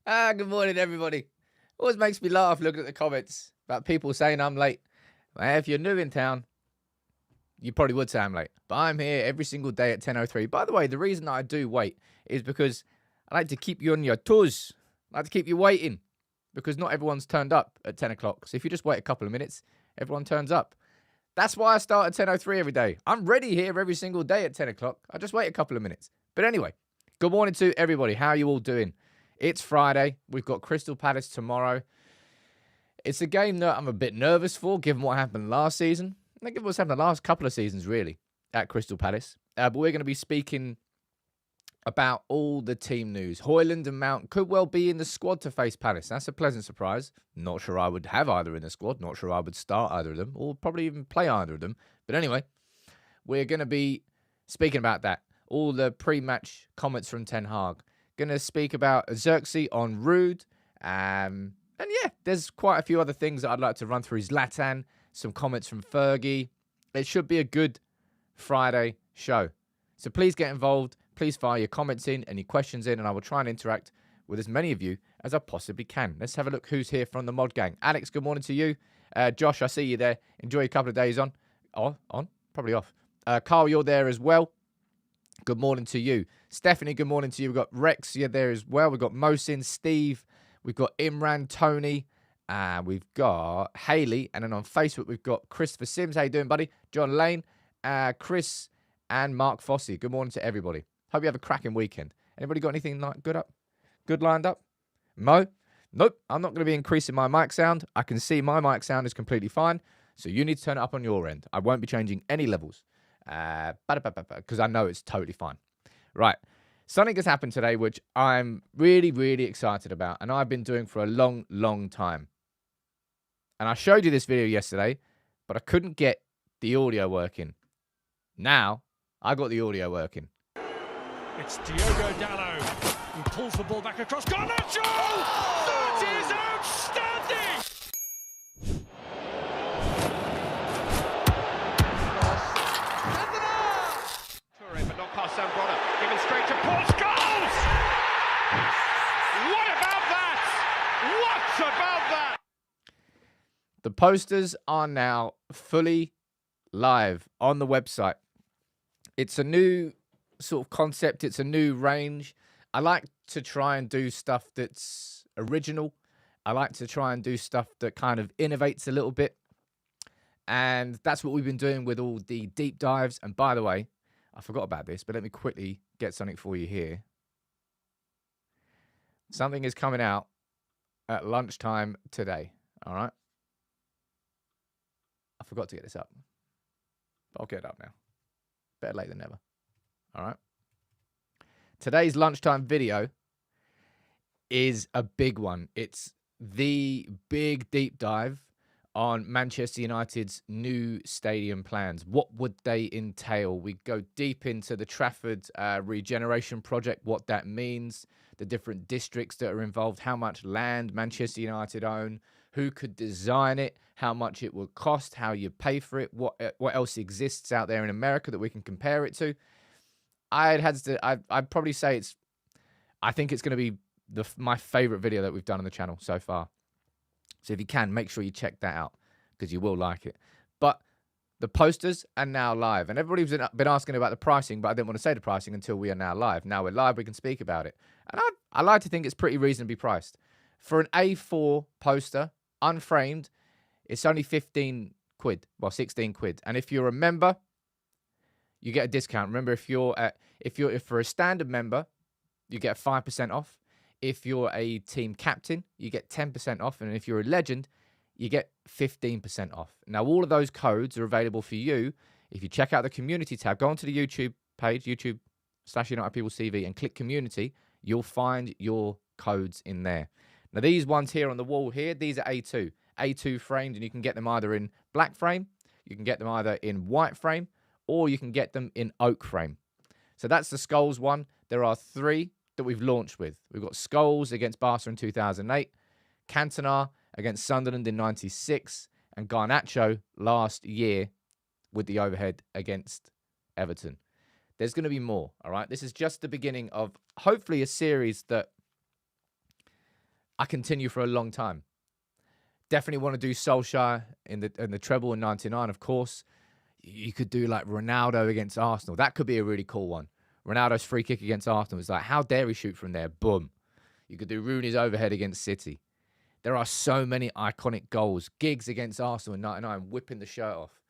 Good morning, everybody. Always makes me laugh looking at the comments about people saying I'm late. Well, if you're new in town, you probably would say I'm late. But I'm here every single day at 10:03. By the way, the reason I do wait is because I like to keep you on your toes. I like to keep you waiting because not everyone's turned up at 10 o'clock. So if you just wait a couple of minutes, everyone turns up. That's why I start at 10:03 every day. I'm ready here every single day at 10 o'clock. I just wait a couple of minutes. But anyway, good morning to everybody. How are you all doing? It's Friday. We've got Crystal Palace tomorrow. It's a game that I'm a bit nervous for, given what happened last season. Given what's happened the last couple of seasons, really, at Crystal Palace. But we're going to be speaking about all the team news. Hojlund and Mount could well be in the squad to face Palace. That's a pleasant surprise. Not sure I would have either in the squad. Not sure I would start either of them, or probably even play either of them. But anyway, we're going to be speaking about that. All the pre-match comments from Ten Hag. Going to speak about Zirkzee on Ruud. And yeah, there's quite a few other things that I'd like to run through. Zlatan, some comments from Fergie. It should be a good Friday show. So please get involved. Please fire your comments in, any questions in, and I will try and interact with as many of you as I possibly can. Let's have a look who's here from the mod gang. Alex, good morning to you. Josh, I see you there. Enjoy a couple of days on. Probably off. Carl, you're there as well. Good morning to you. Stephanie, good morning to you. We've got Rex, you're there as well. We've got Mosin, Steve. We've got Imran, Tony. We've got Haley. And then on Facebook, we've got Christopher Sims. How you doing, buddy? John Lane, Chris, and Mark Fossey. Good morning to everybody. Hope you have a cracking weekend. Anybody got anything good lined up? Mo? Nope. I'm not going to be increasing my mic sound. I can see my mic sound is completely fine. So you need to turn it up on your end. I won't be changing any levels. Because I know it's totally fine. Right. Something has happened today which I'm really, really excited about. And I've been doing for a long, long time. And I showed you this video yesterday, but I couldn't get the audio working. Now, I got the audio working. It's Diogo Dallo who pulls the ball back across. Garnacho! That is outstanding! Touring, but not past Zambrana. Given straight to Paul Scholes! What about that? What about that? The posters are now fully live on the website. It's a new sort of concept. It's a new range. I like to try and do stuff that's original. I like to try and do stuff that kind of innovates a little bit. And that's what we've been doing with all the deep dives. And by the way, I forgot about this, but let me quickly get something for you here. Something is coming out at lunchtime today. All right. I forgot to get this up. But I'll get it up now. Better late than never. All right. Today's lunchtime video is a big one. It's the big deep dive on Manchester United's new stadium plans. What would they entail? We go deep into the Trafford regeneration project, what that means, the different districts that are involved, how much land Manchester United own, who could design it, how much it would cost, how you pay for it, what else exists out there in America that we can compare it to. I'd probably say I think it's going to be my favorite video that we've done on the channel so far. So if you can, make sure you check that out because you will like it. But the posters are now live. And everybody's been asking about the pricing, but I didn't want to say the pricing until we are now live. Now we're live, we can speak about it. And I like to think it's pretty reasonably priced. For an A4 poster, unframed, it's only 15 quid. Well, 16 quid. And if you're a member, you get a discount. Remember, if for a standard member, you get 5% off. If you're a team captain, you get 10% off. And if you're a legend, you get 15% off. Now, all of those codes are available for you. If you check out the community tab, go onto the YouTube page, YouTube/UnitedPeopleTV, and click community, you'll find your codes in there. Now, these ones here on the wall here, these are A2. A2 framed, and you can get them either in black frame, you can get them either in white frame, or you can get them in oak frame. So that's the Scholes one. There are 3 that we've launched with. We've got Scholes against Barca in 2008, Cantona against Sunderland in 96, and Garnacho last year with the overhead against Everton. There's going to be more, all right? This is just the beginning of hopefully a series that I continue for a long time. Definitely want to do Solskjaer in the treble in '99, of course. You could do like Ronaldo against Arsenal. That could be a really cool one. Ronaldo's free kick against Arsenal is like, how dare he shoot from there? Boom. You could do Rooney's overhead against City. There are so many iconic goals. Giggs against Arsenal in '99, whipping the shirt off.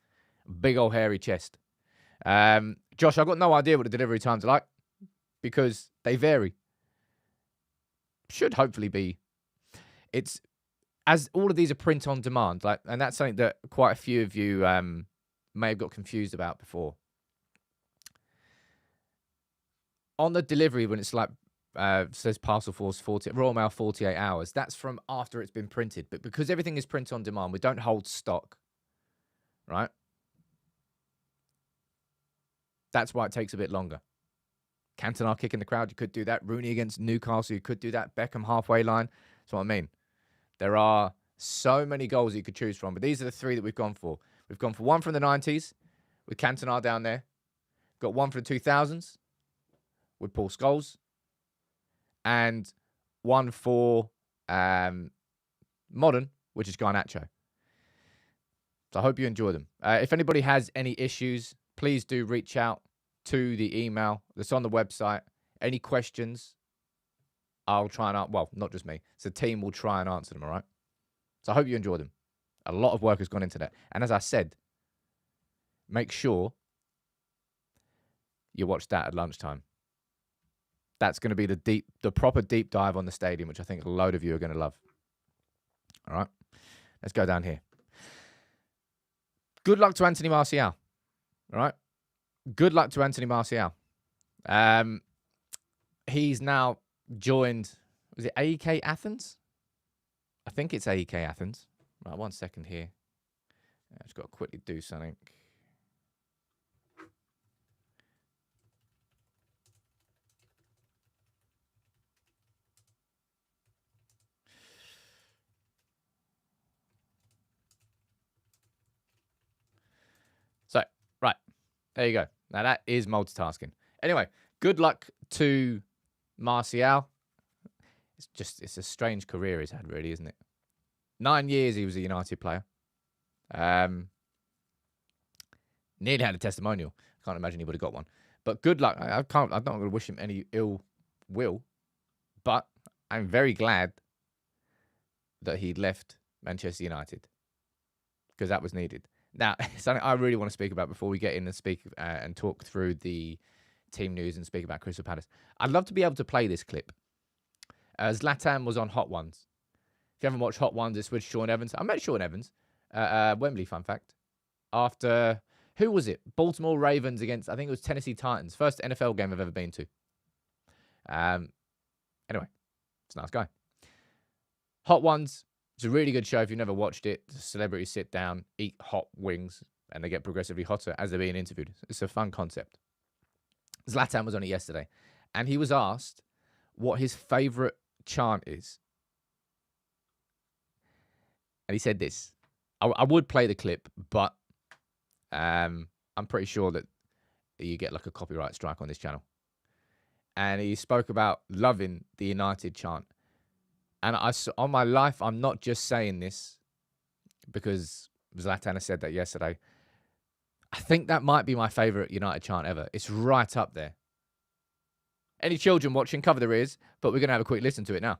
Big old hairy chest. Josh, I've got no idea what the delivery times are like because they vary. Should hopefully be. It's as all of these are print on demand, like, and that's something that quite a few of you may have got confused about before. On the delivery, when it's like says Parcel Force 40, Royal Mail 48 hours, that's from after it's been printed. But because everything is print on demand, we don't hold stock, right? That's why it takes a bit longer. Cantona kicking the crowd, you could do that. Rooney against Newcastle, you could do that. Beckham halfway line. That's what I mean. There are so many goals you could choose from, but these are the three that we've gone for. We've gone for one from the 90s with Cantona down there. Got one for the 2000s with Paul Scholes. And one for modern, which is Garnacho. So I hope you enjoy them. If anybody has any issues, please do reach out to the email that's on the website. Any questions, I'll try and well, not just me. So the team will try and answer them, all right? So I hope you enjoy them. A lot of work has gone into that. And as I said, make sure you watch that at lunchtime. That's going to be the proper deep dive on the stadium, which I think a load of you are going to love. All right, let's go down here. Good luck to Anthony Martial. All right, good luck to Anthony Martial. He's now joined, was it AEK Athens? I think it's AEK Athens. Right, 1 second here. I've just got to quickly do something. So, right, there you go. Now that is multitasking. Anyway, good luck to Martial. It's a strange career he's had, really, isn't it? 9 years he was a United player. Nearly had a testimonial. Can't imagine he would have got one. But good luck. I'm not going to wish him any ill will. But I'm very glad that he left Manchester United because that was needed. Now, something I really want to speak about before we get in and speak and talk through the team news and speak about Crystal Palace. I'd love to be able to play this clip. Zlatan was on Hot Ones. If you haven't watched Hot Ones, it's with Sean Evans. I met Sean Evans at Wembley, fun fact. After, who was it? Baltimore Ravens against, I think it was Tennessee Titans. First NFL game I've ever been to. Anyway, it's a nice guy. Hot Ones. It's a really good show if you've never watched it. Celebrities sit down, eat hot wings, and they get progressively hotter as they're being interviewed. It's a fun concept. Zlatan was on it yesterday, and he was asked what his favourite chant is. And he said this. I would play the clip, but I'm pretty sure that you get like a copyright strike on this channel. And he spoke about loving the United chant. And on my life, I'm not just saying this because Zlatan has said that yesterday. I think that might be my favourite United chant ever. It's right up there. Any children watching, cover their ears, but we're going to have a quick listen to it now.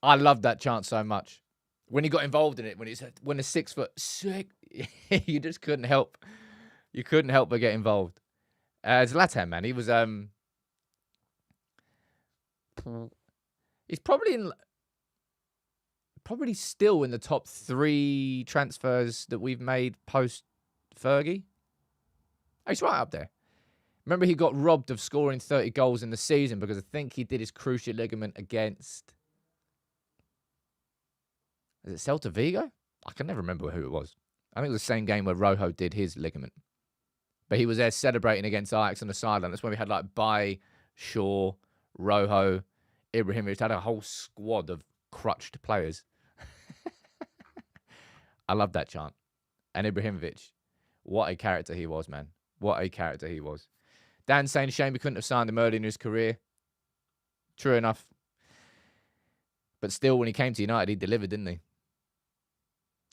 I loved that chant so much. When he got involved in it, when a 6 foot, you just couldn't help. You couldn't help but get involved. Zlatan, man, he was he's probably still in the top 3 transfers that we've made post Fergie. He's right up there. Remember, he got robbed of scoring 30 goals in the season because I think he did his cruciate ligament against. Is it Celta Vigo? I can never remember who it was. I think it was the same game where Rojo did his ligament. But he was there celebrating against Ajax on the sideline. That's when we had like Bay, Shaw, Rojo, Ibrahimovic. Had a whole squad of crutched players. I love that chant. And Ibrahimovic, what a character he was, man. What a character he was. Dan saying, shame he couldn't have signed him early in his career. True enough. But still, when he came to United, he delivered, didn't he?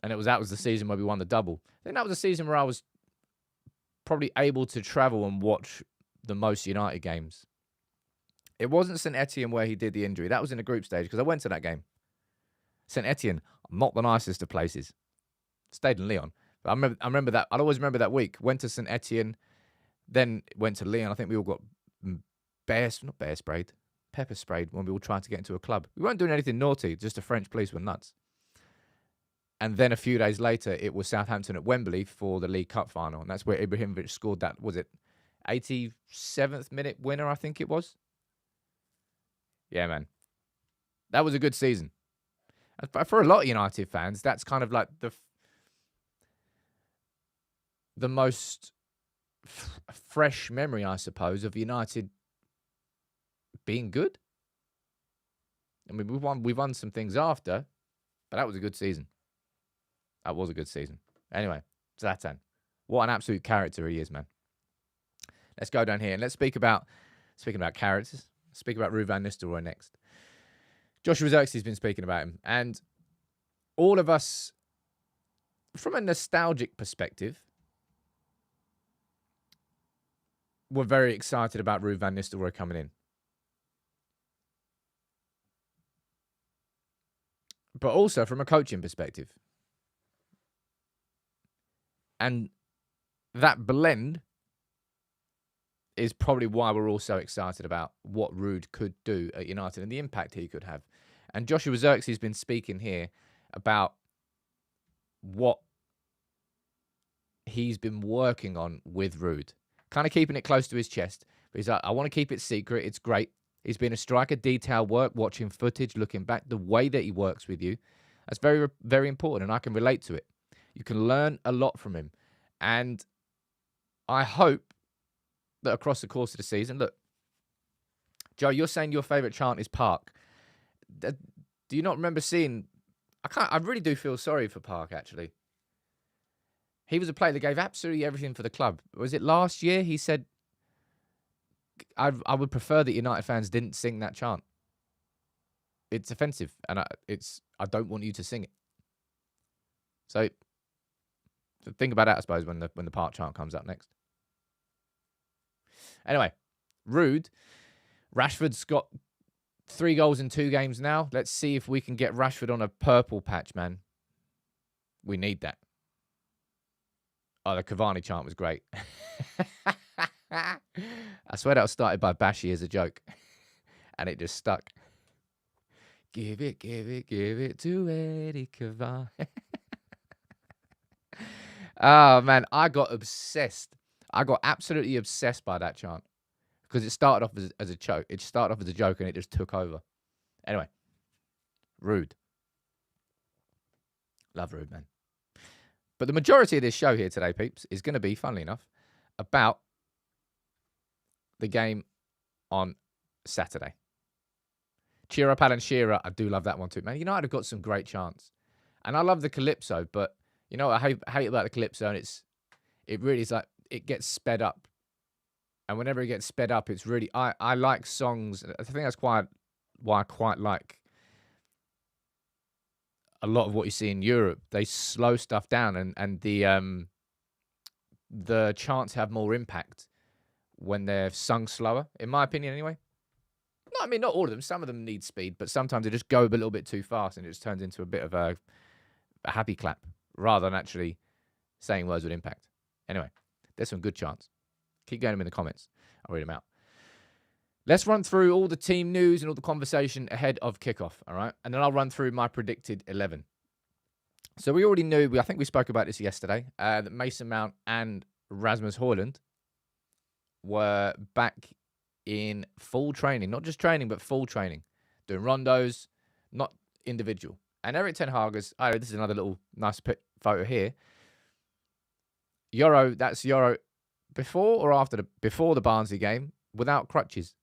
And that was the season where we won the double. I think that was the season where I was probably able to travel and watch the most United games. It wasn't St Etienne where he did the injury. That was in the group stage because I went to that game. St Etienne, not the nicest of places. Stayed in Lyon. But I remember that. I'll always remember that week. Went to St Etienne, then went to Lyon. I think we all got pepper sprayed when we all tried to get into a club. We weren't doing anything naughty, just the French police were nuts. And then a few days later, it was Southampton at Wembley for the League Cup final. And that's where Ibrahimovic scored that, was it 87th minute winner, I think it was? Yeah, man. That was a good season. And for a lot of United fans, that's kind of like the most fresh memory, I suppose, of United being good. I mean, we won some things after, but that was a good season. That was a good season. Anyway, Zlatan. What an absolute character he is, man. Let's go down here and let's speaking about characters. Speak about Ruud van Nistelrooy next. Joshua Zirkzee's been speaking about him. And all of us, from a nostalgic perspective, were very excited about Ruud van Nistelrooy coming in. But also from a coaching perspective. And that blend is probably why we're all so excited about what Ruud could do at United and the impact he could have. And Joshua Zirkzee's been speaking here about what he's been working on with Ruud. Kind of keeping it close to his chest. But he's like, I want to keep it secret. It's great. He's been a striker, detail work, watching footage, looking back, the way that he works with you. That's very, very important, and I can relate to it. You can learn a lot from him. And I hope that across the course of the season, look, Joe, you're saying your favourite chant is Park. Do you not remember seeing... I really do feel sorry for Park, actually. He was a player that gave absolutely everything for the club. Was it last year? He said, I would prefer that United fans didn't sing that chant. It's offensive, and I don't want you to sing it. So think about that, I suppose, when the Park chant comes up next. Anyway, Ruud. Rashford's got 3 goals in 2 games now. Let's see if we can get Rashford on a purple patch, man. We need that. Oh, the Cavani chant was great. I swear that was started by Bashi as a joke. And it just stuck. Give it to Eddie Cavani. Oh, man, I got obsessed. I got absolutely obsessed by that chant. Because it started off as a joke. It started off as a joke and it just took over. Anyway, Ruud. Love Ruud, man. But the majority of this show here today, peeps, is going to be, funnily enough, about the game on Saturday. Cheer up, Alan Shearer. I do love that one too, man. United have got some great chants. And I love the Calypso, but you know what I hate about the Calypso? And it really is like, it gets sped up. And whenever it gets sped up, it's really... I like songs. I think that's why I quite like a lot of what you see in Europe. They slow stuff down, and the chants have more impact when they're sung slower, in my opinion anyway. No, I mean, not all of them. Some of them need speed, but sometimes they just go a little bit too fast and it just turns into a bit of a happy clap rather than actually saying words with impact. Anyway, there's some good chants. Keep getting them in the comments. I'll read them out. Let's run through all the team news and all the conversation ahead of kickoff, all right? And then I'll run through my predicted 11. So we already knew, I think we spoke about this yesterday, that Mason Mount and Rasmus Hojlund were back in full training. Not just training, but full training. Doing rondos, not individual. And Erik ten Hag is, this is another little nice photo here. That's Yoro before or after before the Barnsley game without crutches.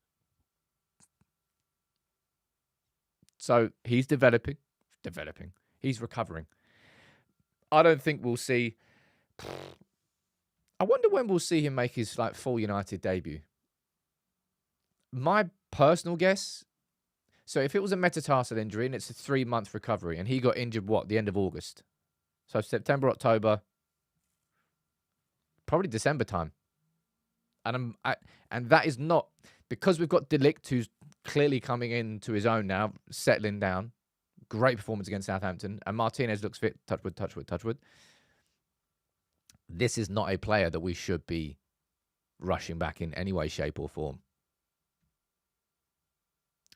So he's developing. He's recovering. I don't think we'll see. I wonder when we'll see him make his full United debut. My personal guess. So if it was a metatarsal injury and it's a 3-month recovery, and he got injured the end of August. So September, October, probably December time. And that is not because we've got De Ligt, who's clearly coming into his own now, settling down. Great performance against Southampton. And Martinez looks fit. Touch wood. This is not a player that we should be rushing back in any way, shape, or form.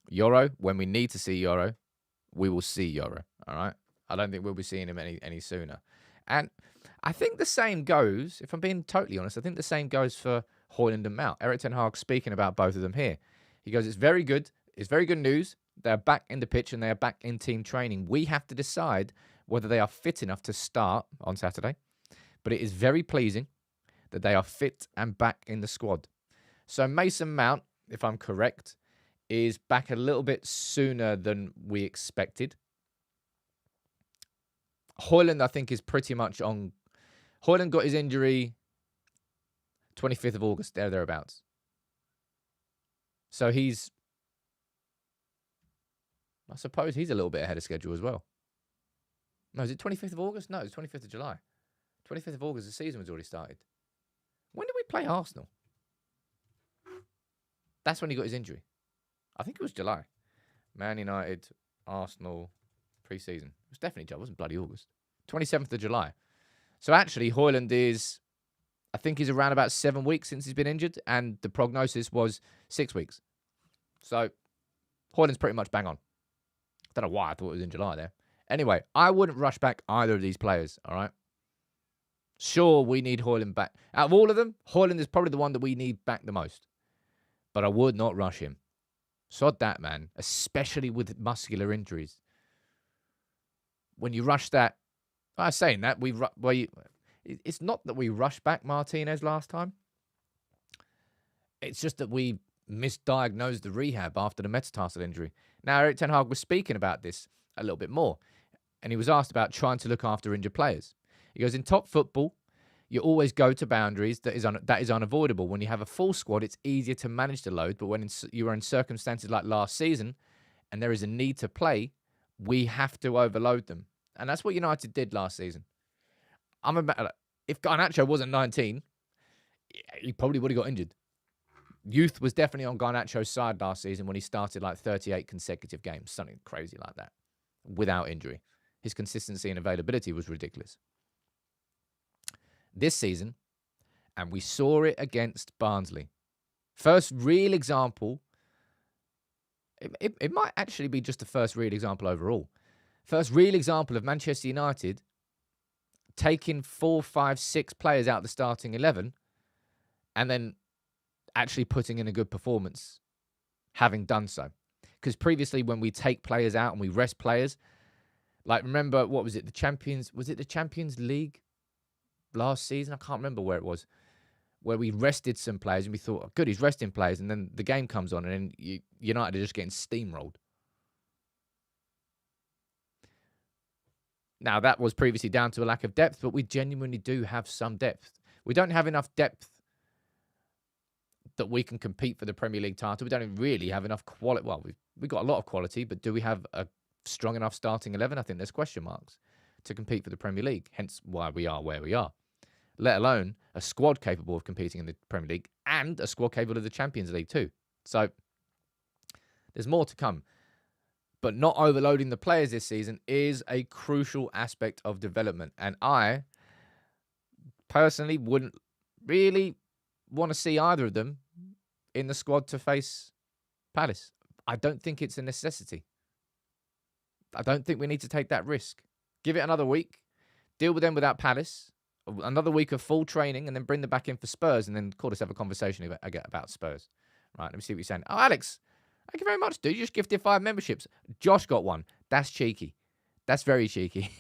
Euro, when we need to see Euro, we will see Euro. All right? I don't think we'll be seeing him any sooner. And I think the same goes, if I'm being totally honest, I think the same goes for Hojlund and Mount. Erik ten Hag speaking about both of them here. He goes, it's very good. It's very good news. They're back in the pitch and they are back in team training. We have to decide whether they are fit enough to start on Saturday. But it is very pleasing that they are fit and back in the squad. So Mason Mount, if I'm correct, is back a little bit sooner than we expected. Hojlund, I think, is pretty much on. Hojlund got his injury 25th of August, thereabouts. So I suppose he's a little bit ahead of schedule as well. No, is it 25th of August? No, it's 25th of July. 25th of August, the season was already started. When did we play Arsenal? That's when he got his injury. I think it was July. Man United, Arsenal, pre-season. It was definitely July. It wasn't bloody August. 27th of July. So actually, Hojlund I think he's around about 7 weeks since he's been injured, and the prognosis was 6 weeks. So Hojlund's pretty much bang on. Don't know why I thought it was in July there. Anyway, I wouldn't rush back either of these players, all right? Sure, we need Hojlund back. Out of all of them, Hojlund is probably the one that we need back the most. But I would not rush him. Sod that, man. Especially with muscular injuries. When you rush that... I was saying that. It's not that we rushed back Martinez last time. It's just that we misdiagnosed the rehab after the metatarsal injury. Now, Erik ten Hag was speaking about this a little bit more. And he was asked about trying to look after injured players. He goes, in top football, you always go to boundaries that is unavoidable. When you have a full squad, it's easier to manage the load. But when you are in circumstances like last season and there is a need to play, we have to overload them. And that's what United did last season. If Garnacho wasn't 19, he probably would have got injured. Youth was definitely on Garnacho's side last season when he started 38 consecutive games, something crazy like that, without injury. His consistency and availability was ridiculous. This season, and we saw it against Barnsley. First real example, it might actually be just the first real example overall. First real example of Manchester United taking 4, 5, 6 players out of the starting 11 and then actually putting in a good performance, having done so. Because previously when we take players out and we rest players, remember, what was it, the Champions League? Last season, I can't remember where it was, where we rested some players and we thought, oh, good, he's resting players, and then the game comes on and then United are just getting steamrolled. Now, that was previously down to a lack of depth, but we genuinely do have some depth. We don't have enough depth that we can compete for the Premier League title. We don't really have enough quality. Well, we've got a lot of quality, but do we have a strong enough starting 11? I think there's question marks to compete for the Premier League, hence why we are where we are. Let alone a squad capable of competing in the Premier League and a squad capable of the Champions League too. So there's more to come. But not overloading the players this season is a crucial aspect of development. And I personally wouldn't really want to see either of them in the squad to face Palace. I don't think it's a necessity. I don't think we need to take that risk. Give it another week. Deal with them without Palace. Another week of full training and then bring them back in for Spurs and then call us have a conversation about Spurs. Right, let me see what you're saying. Oh, Alex, thank you very much, dude. You just gifted 5 memberships. Josh got one. That's cheeky. That's very cheeky.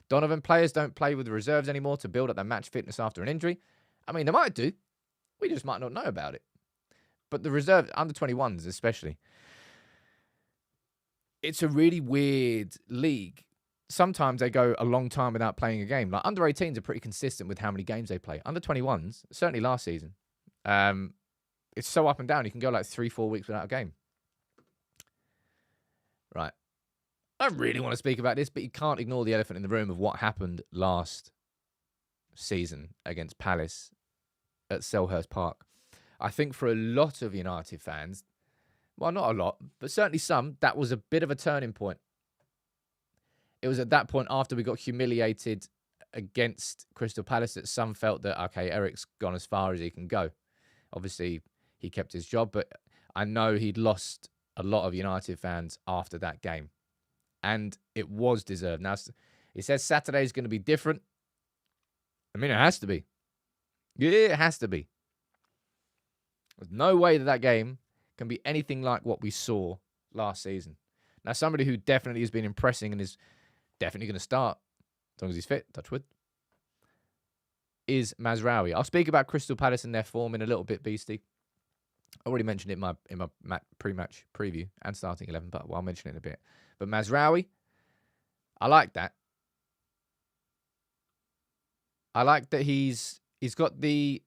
Donovan, players don't play with the reserves anymore to build up their match fitness after an injury. I mean, they might do. We just might not know about it. But the reserve, under 21s especially, it's a really weird league. Sometimes they go a long time without playing a game. Like under 18s are pretty consistent with how many games they play. Under 21s, certainly last season, it's so up and down. You can go like 3-4 weeks without a game. Right. I don't really want to speak about this, but you can't ignore the elephant in the room of what happened last season against Palace at Selhurst Park. I think for a lot of United fans, well, not a lot, but certainly some, that was a bit of a turning point. It was at that point after we got humiliated against Crystal Palace that some felt that, okay, Erik's gone as far as he can go. Obviously, he kept his job, but I know he'd lost a lot of United fans after that game. And it was deserved. Now, it says Saturday is going to be different. I mean, it has to be. Yeah, it has to be. There's no way that game can be anything like what we saw last season. Now, somebody who definitely has been impressing and is definitely going to start, as long as he's fit, touch wood, is Mazraoui. I'll speak about Crystal Palace and their form in a little bit, Beastie. I already mentioned it in my pre-match preview and starting 11, but I'll mention it in a bit. But Mazraoui, I like that. I like that he's got the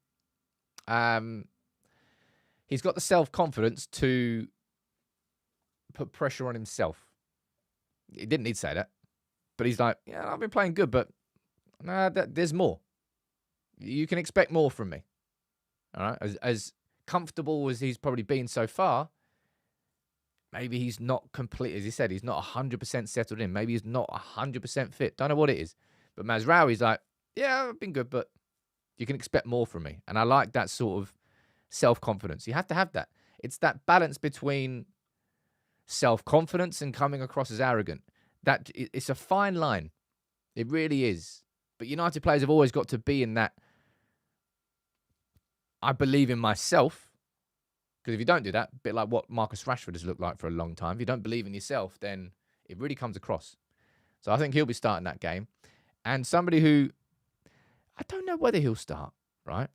self-confidence to put pressure on himself. He didn't need to say that, but he's like, yeah, I've been playing good, but there's more. You can expect more from me. All right, as comfortable as he's probably been so far, maybe he's not complete. As he said, he's not 100% settled in. Maybe he's not 100% fit. Don't know what it is. But Mazraoui's like, yeah, I've been good, but you can expect more from me. And I like that sort of self-confidence. You have to have that. It's that balance between self-confidence and coming across as arrogant. That it's a fine line. It really is. But United players have always got to be in that, I believe in myself. Because if you don't do that, a bit like what Marcus Rashford has looked like for a long time, if you don't believe in yourself, then it really comes across. So I think he'll be starting that game. And somebody who, I don't know whether he'll start, right?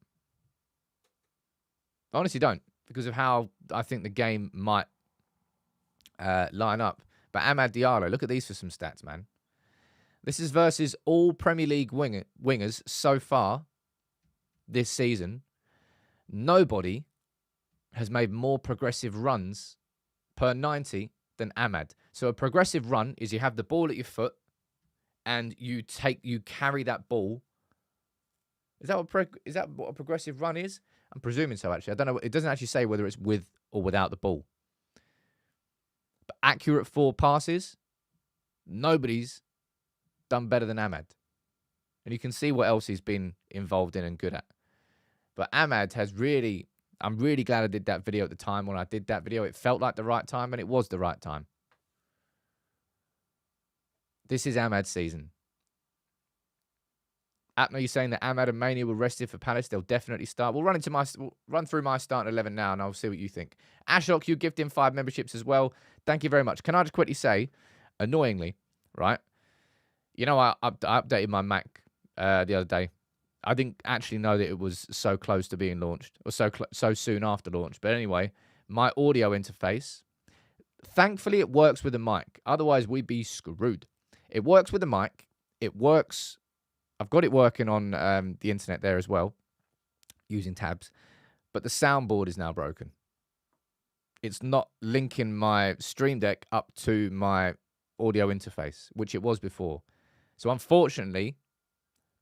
I honestly don't, because of how I think the game might line up. But Amad Diallo, look at these for some stats, man. This is versus all Premier League wingers so far this season. Nobody has made more progressive runs per 90 than Amad. So a progressive run is you have the ball at your foot and you carry that ball. Is that what a progressive run is? I'm presuming so, actually. I don't know. It doesn't actually say whether it's with or without the ball. But accurate forward passes, nobody's done better than Amad. And you can see what else he's been involved in and good at. But Amad has really, I'm really glad I did that video at the time. When I did that video, it felt like the right time, and it was the right time. This is Amad's season. Atma, you're saying that Amad and Mayu were rested for Palace. They'll definitely start. We'll run through my starting 11 now, and I'll see what you think. Ashok, you gifted him 5 memberships as well. Thank you very much. Can I just quickly say, annoyingly, right? You know, I updated my Mac the other day. I didn't actually know that it was so close to being launched, or so soon after launch. But anyway, my audio interface, thankfully it works with a mic. Otherwise, we'd be screwed. It works with a mic. It works. I've got it working on the internet there as well, using tabs. But the soundboard is now broken. It's not linking my Stream Deck up to my audio interface, which it was before. So unfortunately,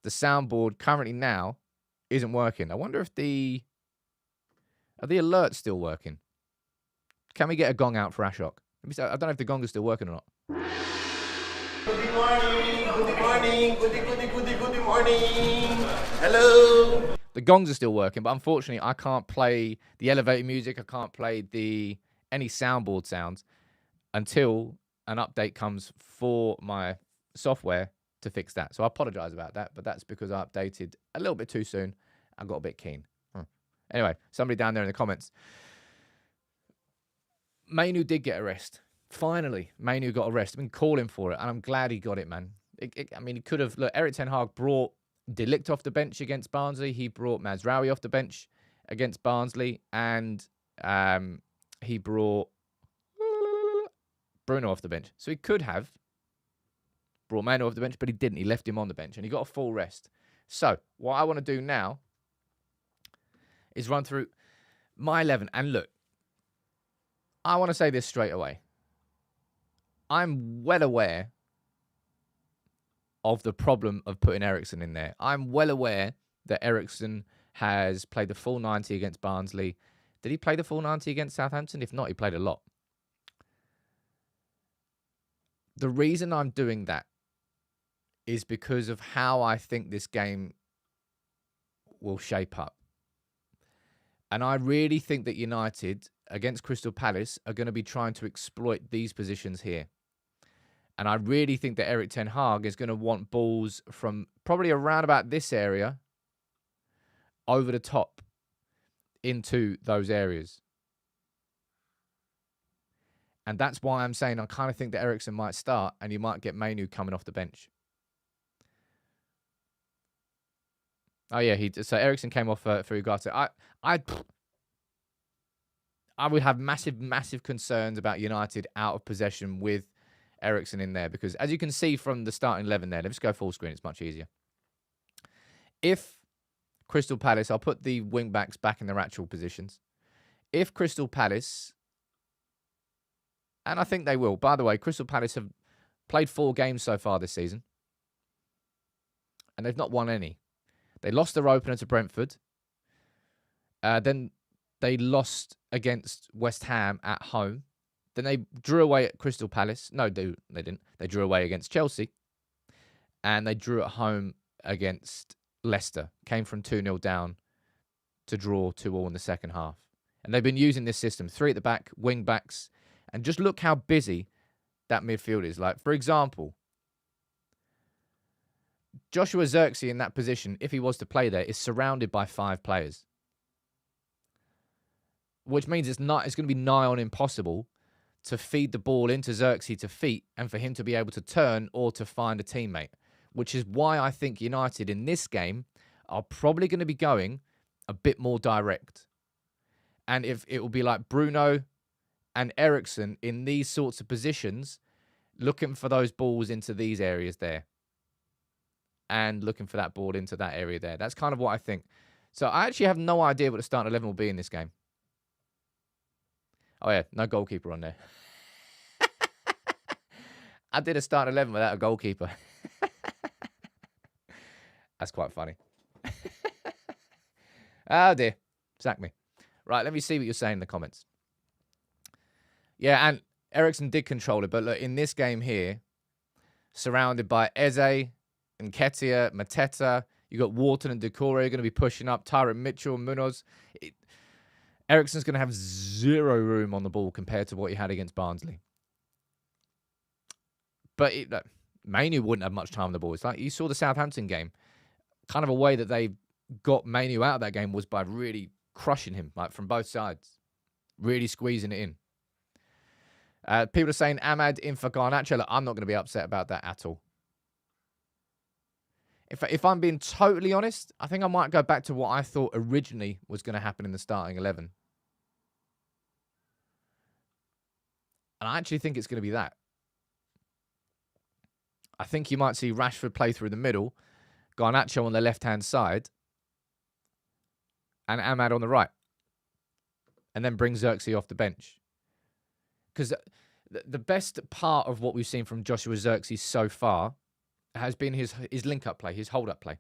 the soundboard currently now isn't working. I wonder if are the alerts still working? Can we get a gong out for Ashok? I don't know if the gong is still working or not. Good morning, good morning, good morning. Hello. The gongs are still working, but unfortunately, I can't play the elevator music. I can't play any soundboard sounds until an update comes for my software to fix that. So I apologize about that, but that's because I updated a little bit too soon. I got a bit keen. Anyway, somebody down there in the comments. Mayu did get a rest. Finally, Mayu got a rest. I've been calling for it, and I'm glad he got it, man. I mean, he could have... Look, Erik Ten Hag brought De Ligt off the bench against Barnsley. He brought Mazraoui off the bench against Barnsley. And he brought Bruno off the bench. So he could have brought Manu off the bench, but he didn't. He left him on the bench, and he got a full rest. So what I want to do now is run through my 11. And look, I want to say this straight away. I'm well aware of the problem of putting Erikson in there. I'm well aware that Erikson has played the full 90 against Barnsley. Did he play the full 90 against Southampton? If not, he played a lot. The reason I'm doing that is because of how I think this game will shape up. And I really think that United against Crystal Palace are going to be trying to exploit these positions here. And I really think that Erik Ten Hag is going to want balls from probably around about this area over the top into those areas. And that's why I'm saying I kind of think that Erikson might start and you might get Mayu coming off the bench. Oh, yeah. So Erikson came off for Ugarte. I would have massive concerns about United out of possession with Erikson in there. Because as you can see from the starting 11 there, let's go full screen. It's much easier. If Crystal Palace, I'll put the wing-backs back in their actual positions. If Crystal Palace... And I think they will. By the way, Crystal Palace have played 4 games so far this season. And they've not won any. They lost their opener to Brentford. Then they lost against West Ham at home. Then they drew away at Crystal Palace. No, they didn't. They drew away against Chelsea. And they drew at home against Leicester. Came from 2-0 down to draw 2-2 in the second half. And they've been using this system. 3 at the back, wing backs. And just look how busy that midfield is. Like, for example, Joshua Zirkzee in that position, if he was to play there, is surrounded by 5 players. Which means it's going to be nigh on impossible to feed the ball into Zirkzee to feet and for him to be able to turn or to find a teammate. Which is why I think United in this game are probably going to be going a bit more direct. And if it will be like Bruno and Erikson in these sorts of positions, looking for those balls into these areas there. And looking for that ball into that area there. That's kind of what I think. So I actually have no idea what the starting 11 will be in this game. Oh yeah, no goalkeeper on there. I did a starting 11 without a goalkeeper. That's quite funny. Oh dear. Sack me. Right, let me see what you're saying in the comments. Yeah, and Erikson did control it, but look, in this game here, surrounded by Eze, Nketiah, Mateta, you got Wharton and Decore going to be pushing up, Tyrone Mitchell, Munoz. Erikson's going to have 0 room on the ball compared to what he had against Barnsley. But Mayu wouldn't have much time on the ball. It's like you saw the Southampton game. Kind of a way that they got Mayu out of that game was by really crushing him, like from both sides, really squeezing it in. People are saying Ahmad in for Garnacho. Look, I'm not going to be upset about that at all. If I'm being totally honest, I think I might go back to what I thought originally was going to happen in the starting 11. And I actually think it's going to be that. I think you might see Rashford play through the middle, Garnacho on the left-hand side, and Ahmad on the right. And then bring Zirkzee off the bench. Because the best part of what we've seen from Joshua Zirkzee so far has been his link-up play, his hold-up play.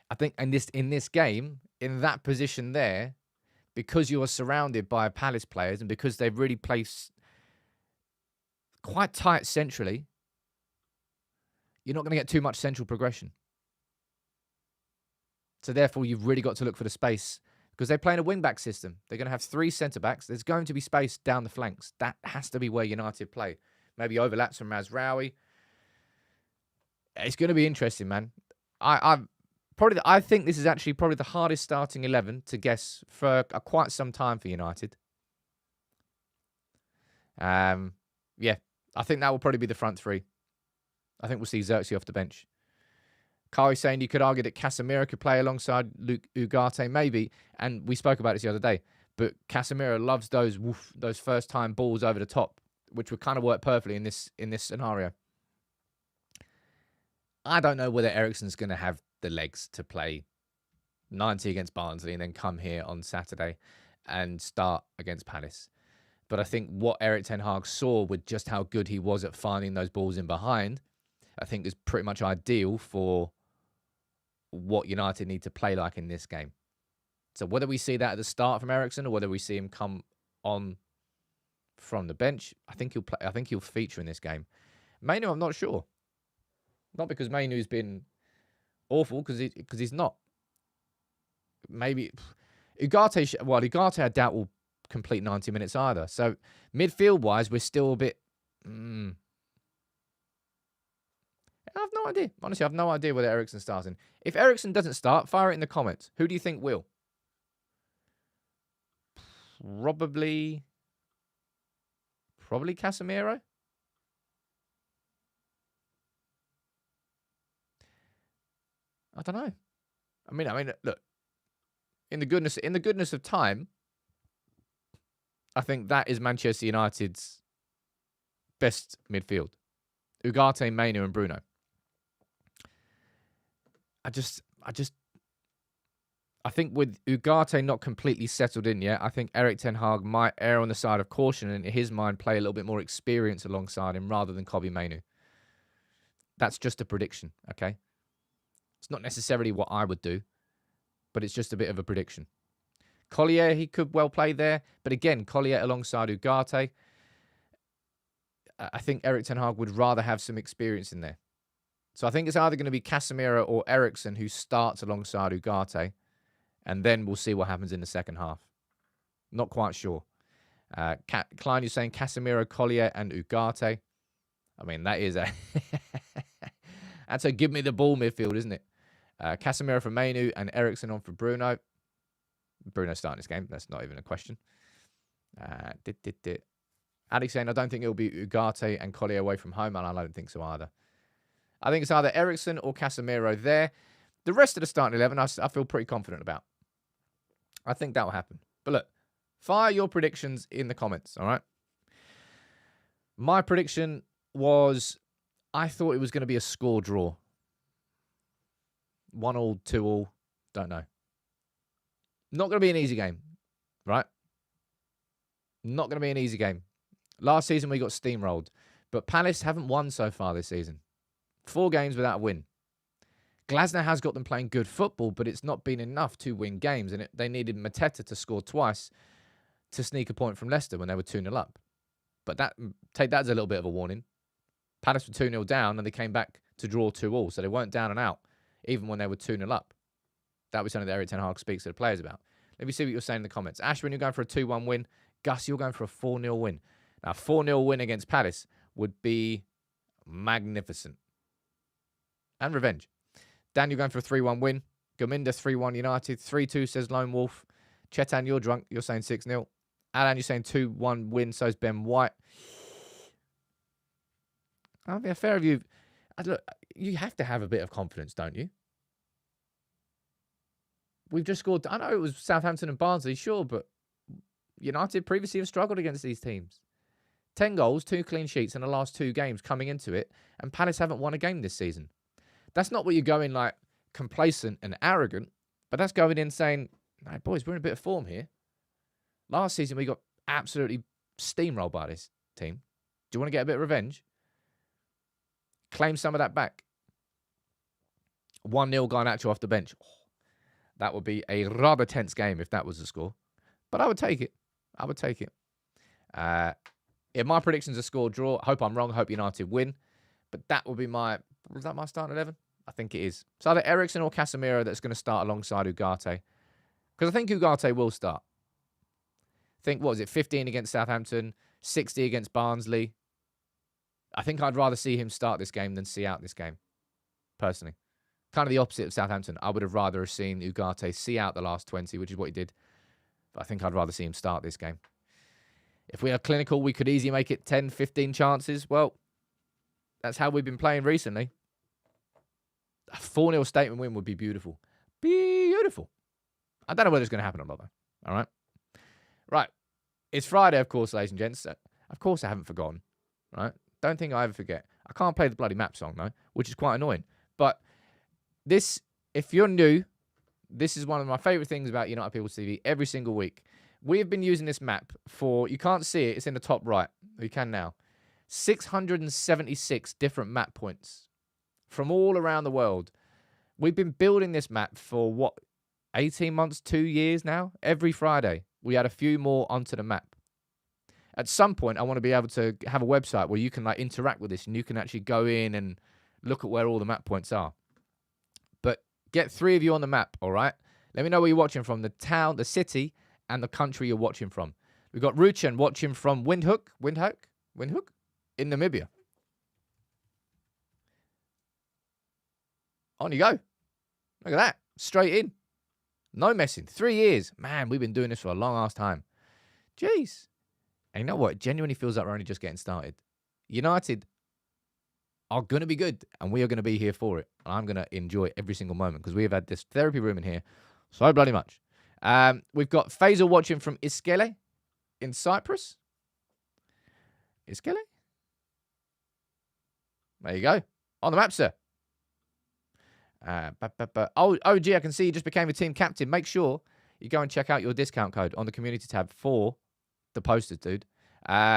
I think in this game, in that position there, because you are surrounded by Palace players and because they've really placed quite tight centrally, you're not going to get too much central progression. So therefore, you've really got to look for the space. Because they're playing a wing-back system. They're going to have 3 centre-backs. There's going to be space down the flanks. That has to be where United play. Maybe overlaps from Mazraoui. It's going to be interesting, man. I think this is actually probably the hardest starting 11 to guess for quite some time for United. Yeah, I think that will probably be the front 3. I think we'll see Zirkzee off the bench. Kari's saying you could argue that Casemiro could play alongside Ugarte, maybe. And we spoke about this the other day. But Casemiro loves those first-time balls over the top, which would kind of work perfectly in this scenario. I don't know whether Erikson's going to have the legs to play 90 against Barnsley and then come here on Saturday and start against Palace. But I think what Erik ten Hag saw with just how good he was at finding those balls in behind, I think is pretty much ideal for what United need to play like in this game. So whether we see that at the start from Erikson or whether we see him come on from the bench, I think he'll play. I think he'll feature in this game. Mayu, I'm not sure. Not because Mayu's been awful, because he's not. Maybe Ugarte, I doubt will complete 90 minutes either. So midfield-wise, we're still a bit... I have no idea. Honestly, I have no idea whether Erikson starting. If Erikson doesn't start, fire it in the comments. Who do you think will? Probably Casemiro. I don't know. I mean, look. In the goodness of time, I think that is Manchester United's best midfield. Ugarte, Mayu, and Bruno. I think with Ugarte not completely settled in yet, I think Erik ten Hag might err on the side of caution and in his mind play a little bit more experience alongside him rather than Kobbie Mayu. That's just a prediction, okay? It's not necessarily what I would do, but it's just a bit of a prediction. Collier, he could well play there, but again, Collier alongside Ugarte, I think Erik ten Hag would rather have some experience in there. So I think it's either going to be Casemiro or Erikson who starts alongside Ugarte, and then we'll see what happens in the second half. Not quite sure. Klein, you're saying Casemiro, Collier, and Ugarte. I mean, that is a... That's a give me the ball midfield, isn't it? Casemiro for Mayu and Erikson on for Bruno. Bruno starting this game. That's not even a question. Alex saying, I don't think it'll be Ugarte and Collier away from home, and I don't think so either. I think it's either Erikson or Casemiro there. The rest of the starting 11, I feel pretty confident about. I think that will happen. But look, fire your predictions in the comments, all right? My prediction was, I thought it was going to be a score draw. 1-1, 2-2, don't know. Not going to be an easy game, right? Not going to be an easy game. Last season, we got steamrolled. But Palace haven't won so far this season. 4 games without a win. Glasner has got them playing good football, but it's not been enough to win games. And they needed Mateta to score twice to sneak a point from Leicester when they were 2-0 up. But take that as a little bit of a warning. Palace were 2-0 down, and they came back to draw 2-2. So they weren't down and out, even when they were 2-0 up. That was something that Erik ten Hag speaks to the players about. Let me see what you're saying in the comments. Ashwin, you're going for a 2-1 win. Gus, you're going for a 4-0 win. Now, a 4-0 win against Palace would be magnificent. And revenge. Dan, you're going for a 3-1 win. Gominda, 3-1 United. 3-2 says Lone Wolf. Chetan, you're drunk. You're saying 6-0. Alan, you're saying 2-1 win. So is Ben White. I'll be a fair of you. Look, you have to have a bit of confidence, don't you? We've just scored. I know it was Southampton and Barnsley, sure, but United previously have struggled against these teams. 10 goals, 2 clean sheets in the last 2 games coming into it, and Palace haven't won a game this season. That's not what you're going like complacent and arrogant, but that's going in saying, hey, boys, we're in a bit of form here. Last season, we got absolutely steamrolled by this team. Do you want to get a bit of revenge? Claim some of that back. 1-0 Garnacho off the bench. Oh, that would be a rather tense game if that was the score. But I would take it. I would take it. My prediction's a score draw. I hope I'm wrong. I hope United win. But that will be my... Was that my starting 11? I think it is. It's either Erikson or Casemiro that's going to start alongside Ugarte. Because I think Ugarte will start. I think, what was it, 15 against Southampton, 60 against Barnsley. I think I'd rather see him start this game than see out this game, personally. Kind of the opposite of Southampton. I would have rather seen Ugarte see out the last 20, which is what he did. But I think I'd rather see him start this game. If we are clinical, we could easily make it 10, 15 chances. Well, That's how we've been playing recently. A 4-0 statement win would be beautiful. Beautiful. I don't know whether it's going to happen or not, though. All right? Right. It's Friday, of course, ladies and gents. Of course I haven't forgotten. Right? Don't think I ever forget. I can't play the bloody map song, though, which is quite annoying. But this, if you're new, this is one of my favourite things about United People's TV every single week. We have been using this map for, you can't see it, it's in the top right. You can now. 676 different map points from all around the world. We've been building this map for, what, 18 months, 2 years now? Every Friday, we add a few more onto the map. At some point, I want to be able to have a website where you can like interact with this and you can actually go in and look at where all the map points are. But get 3 of you on the map, all right? Let me know where you're watching from, the town, the city, and the country you're watching from. We've got Ruud watching from Windhoek in Namibia. On you go. Look at that. Straight in. No messing. 3 years. Man, we've been doing this for a long ass time. Jeez. And you know what? It genuinely feels like we're only just getting started. United are going to be good, and we are going to be here for it. And I'm going to enjoy every single moment because we have had this therapy room in here so bloody much. We've got Faisal watching from Iskele in Cyprus. Iskele? There you go. On the map, sir. OG, I can see you just became a team captain. Make sure you go and check out your discount code on the community tab for the posters, dude.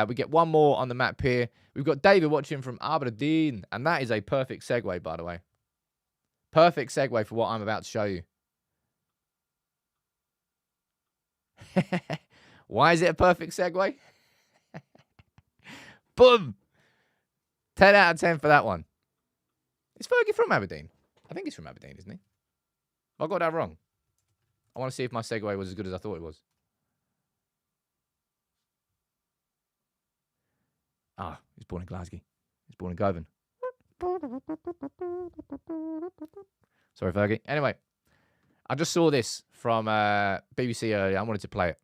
We get one more on the map here. We've got David watching from Aberdeen, and that is a perfect segue, by the way. Perfect segue for what I'm about to show you. Why is it a perfect segue? Boom! 10 out of 10 for that one. Is Fergie from Aberdeen? I think he's from Aberdeen, isn't he? I got that wrong. I want to see if my segue was as good as I thought it was. Ah, he's born in Glasgow. He's born in Govan. Sorry, Fergie. Anyway, I just saw this from BBC earlier. I wanted to play it.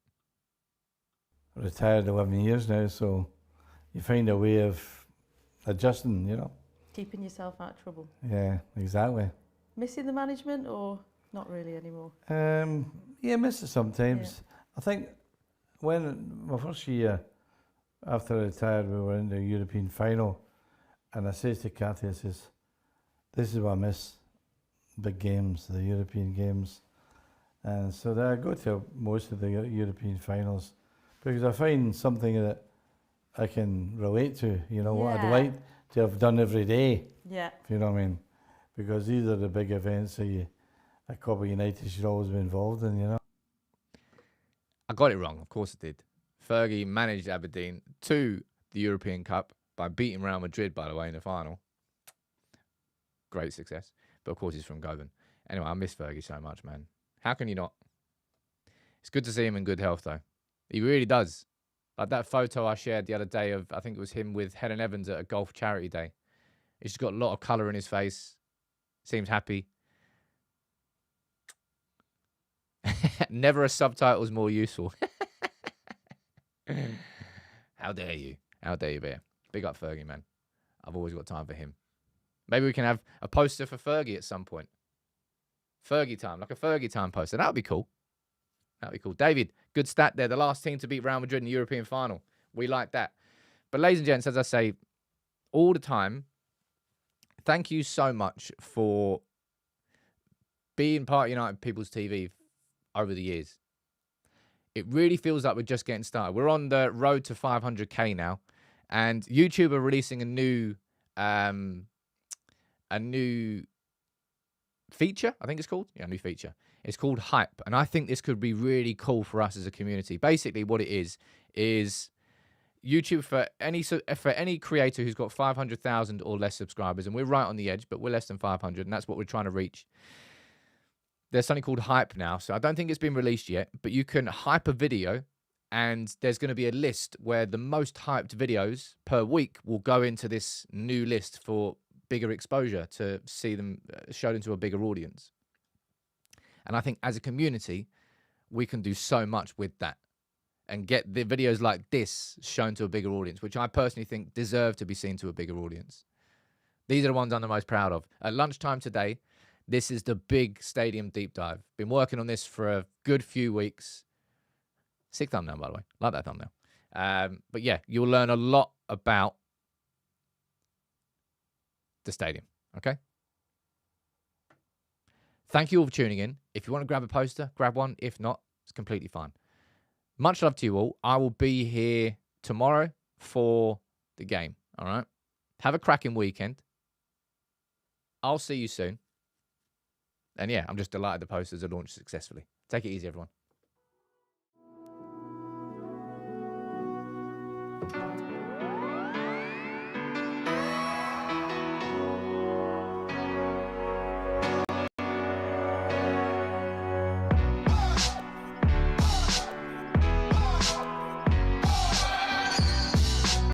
I'm retired 11 years now, so you find a way of adjusting, you know. Keeping yourself out of trouble. Yeah, exactly. Missing the management or not really anymore? Yeah, miss it sometimes. Yeah. I think when my first year after I retired, we were in the European final, and I said to Kathy, I says, this is what I miss, big games, the European games. And so I go to most of the European finals because I find something that I can relate to, you know, what I'd like to have done every day. Yeah. If you know what I mean. Because these are the big events that a club of United should always be involved in, you know. I got it wrong. Of course I did. Fergie managed Aberdeen to the European Cup by beating Real Madrid, by the way, in the final. Great success. But of course he's from Govan. Anyway, I miss Fergie so much, man. How can you not? It's good to see him in good health, though. He really does. Like that photo I shared the other day of, I think it was him with Helen Evans at a golf charity day. He's just got a lot of colour in his face. Seems happy. Never a subtitle was more useful. How dare you? How dare you, Bear? Big up Fergie, man. I've always got time for him. Maybe we can have a poster for Fergie at some point. Fergie time, like a Fergie time poster. That would be cool. That would be cool. David, good stat there. The last team to beat Real Madrid in the European final. We like that. But ladies and gents, as I say all the time, thank you so much for being part of United People's TV over the years. It really feels like we're just getting started. We're on the road to 500K now, and YouTube are releasing a new feature, I think it's called. Yeah, a new feature. It's called Hype, and I think this could be really cool for us as a community. Basically, what it is YouTube for any creator who's got 500,000 or less subscribers, and we're right on the edge, but we're less than 500, and that's what we're trying to reach. There's something called Hype now, so I don't think it's been released yet, but you can hype a video, and there's going to be a list where the most hyped videos per week will go into this new list for bigger exposure to see them shown into a bigger audience. And I think as a community, we can do so much with that and get the videos like this shown to a bigger audience, which I personally think deserve to be seen to a bigger audience. These are the ones I'm the most proud of. At lunchtime today, this is the big stadium deep dive. Been working on this for a good few weeks. Sick thumbnail, by the way. Like that thumbnail. But yeah, you'll learn a lot about the stadium. Okay? Thank you all for tuning in. If you want to grab a poster, grab one. If not, it's completely fine. Much love to you all. I will be here tomorrow for the game. All right? Have a cracking weekend. I'll see you soon. And yeah, I'm just delighted the posters are launched successfully. Take it easy, everyone.